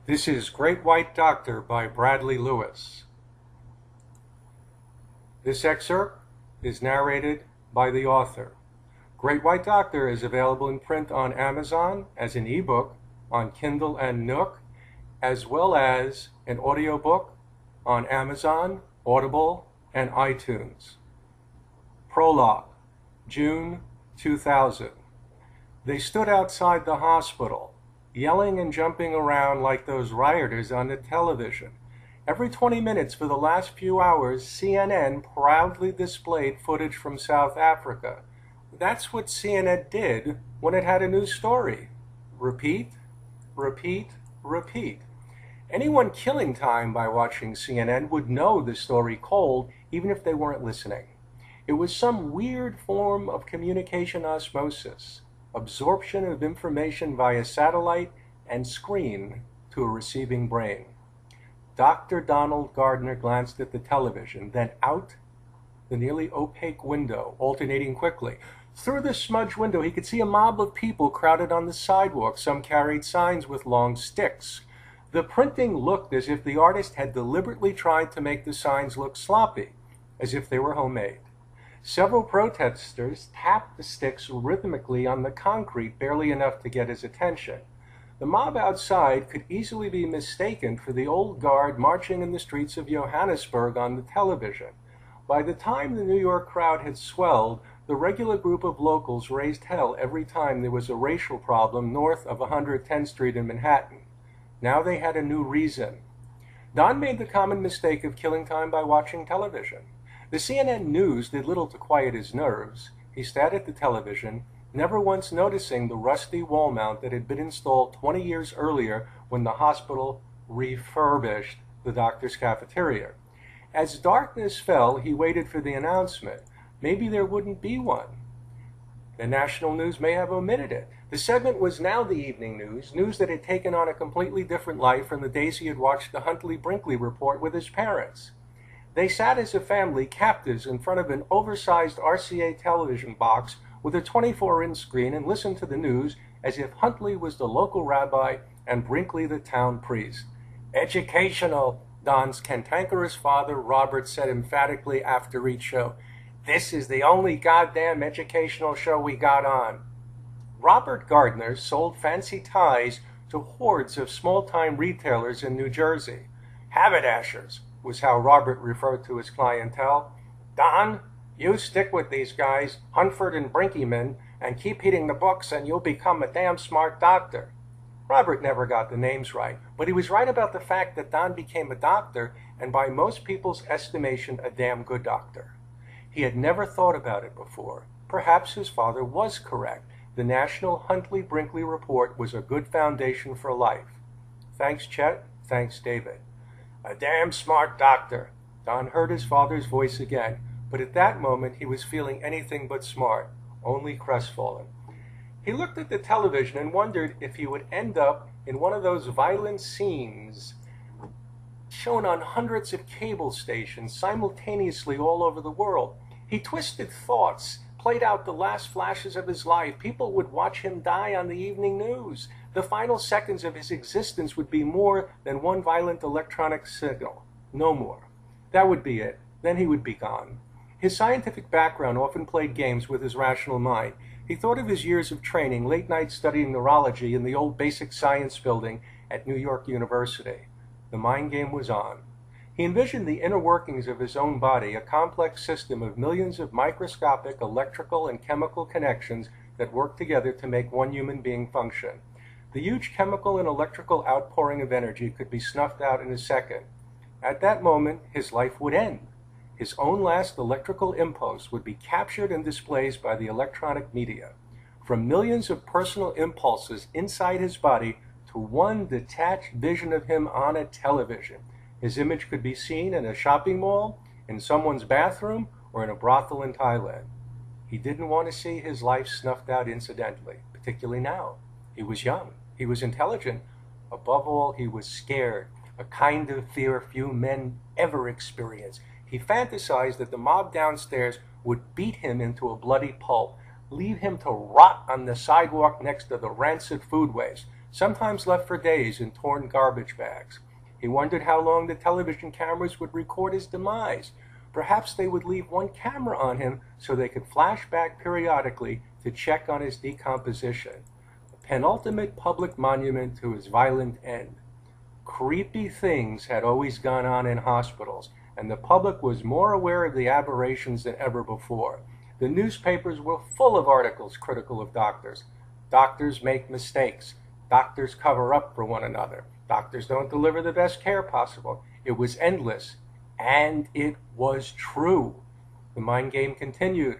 This is Great White Doctor by Bradley Lewis. This excerpt is narrated by the author. Great White Doctor is available in print on Amazon as an ebook on Kindle and Nook, as well as an audiobook on Amazon, Audible, and iTunes. Prologue, June 2000. They stood outside the hospital, yelling and jumping around like those rioters on the television. Every 20 minutes for the last few hours, CNN proudly displayed footage from South Africa. That's what CNN did when it had a new story. Repeat, repeat, repeat. Anyone killing time by watching CNN would know the story cold, even if they weren't listening. It was some weird form of communication osmosis. Absorption of information via satellite and screen to a receiving brain. Dr. Donald Gardner glanced at the television, then out the nearly opaque window, alternating quickly. Through the smudged window, he could see a mob of people crowded on the sidewalk. Some carried signs with long sticks. The printing looked as if the artist had deliberately tried to make the signs look sloppy, as if they were homemade. Several protesters tapped the sticks rhythmically on the concrete, barely enough to get his attention. The mob outside could easily be mistaken for the old guard marching in the streets of Johannesburg on the television. By the time the New York crowd had swelled, the regular group of locals raised hell every time there was a racial problem north of 110th Street in Manhattan. Now they had a new reason. Don made the common mistake of killing time by watching television. The CNN news did little to quiet his nerves. He stared at the television, never once noticing the rusty wall mount that had been installed 20 years earlier when the hospital refurbished the doctor's cafeteria. As darkness fell, he waited for the announcement. Maybe there wouldn't be one. The national news may have omitted it. The segment was now the evening news, news that had taken on a completely different life from the days he had watched the Huntley-Brinkley report with his parents. They sat as a family, captives, in front of an oversized RCA television box with a 24-inch screen and listened to the news as if Huntley was the local rabbi and Brinkley the town priest. "Educational," Don's cantankerous father, Robert, said emphatically after each show. "This is the only goddamn educational show we got on." Robert Gardner sold fancy ties to hordes of small-time retailers in New Jersey. Haberdashers was how Robert referred to his clientele. "Don, you stick with these guys, Hunford and Brinkeyman, and keep hitting the books and you'll become a damn smart doctor." Robert never got the names right, but he was right about the fact that Don became a doctor, and by most people's estimation, a damn good doctor. He had never thought about it before. Perhaps his father was correct. The National Huntley-Brinkley report was a good foundation for life. Thanks, Chet. Thanks, David. "A damn smart doctor." Don heard his father's voice again, but at that moment he was feeling anything but smart, only crestfallen. He looked at the television and wondered if he would end up in one of those violent scenes shown on hundreds of cable stations simultaneously all over the world. He twisted thoughts, played out the last flashes of his life. People would watch him die on the evening news. The final seconds of his existence would be more than one violent electronic signal. No more. That would be it. Then he would be gone. His scientific background often played games with his rational mind. He thought of his years of training, late nights studying neurology in the old basic science building at New York University. The mind game was on. He envisioned the inner workings of his own body, a complex system of millions of microscopic electrical and chemical connections that work together to make one human being function. The huge chemical and electrical outpouring of energy could be snuffed out in a second. At that moment, his life would end. His own last electrical impulse would be captured and displayed by the electronic media. From millions of personal impulses inside his body to one detached vision of him on a television. His image could be seen in a shopping mall, in someone's bathroom, or in a brothel in Thailand. He didn't want to see his life snuffed out incidentally, particularly now. He was young. He was intelligent. Above all, he was scared, a kind of fear few men ever experience. He fantasized that the mob downstairs would beat him into a bloody pulp, leave him to rot on the sidewalk next to the rancid food waste. sometimes left for days in torn garbage bags. He wondered how long the television cameras would record his demise. Perhaps they would leave one camera on him so they could flash back periodically to check on his decomposition. A penultimate public monument to his violent end. Creepy things had always gone on in hospitals, and the public was more aware of the aberrations than ever before. The newspapers were full of articles critical of doctors. Doctors make mistakes. Doctors cover up for one another. Doctors don't deliver the best care possible. It was endless, and it was true. The mind game continued.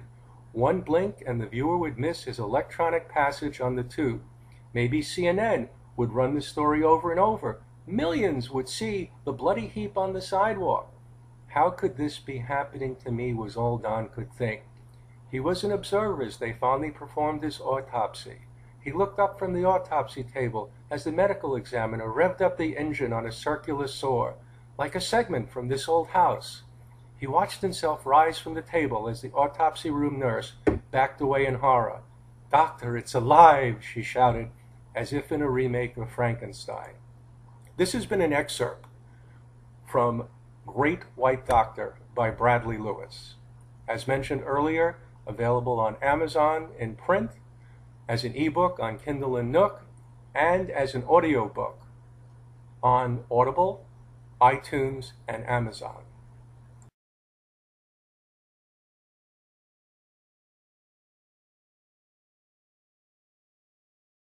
One blink and the viewer would miss his electronic passage on the tube. Maybe CNN would run the story over and over. Millions would see the bloody heap on the sidewalk. How could this be happening to me was all Don could think. He was an observer as they finally performed his autopsy. He looked up from the autopsy table as the medical examiner revved up the engine on a circular saw, like a segment from This Old House. He watched himself rise from the table as the autopsy room nurse backed away in horror. "Doctor, it's alive!" she shouted, as if in a remake of Frankenstein. This has been an excerpt from Great White Doctor by Bradley Lewis. As mentioned earlier, available on Amazon in print, as an ebook on Kindle and Nook, and as an audiobook on Audible, iTunes, and Amazon.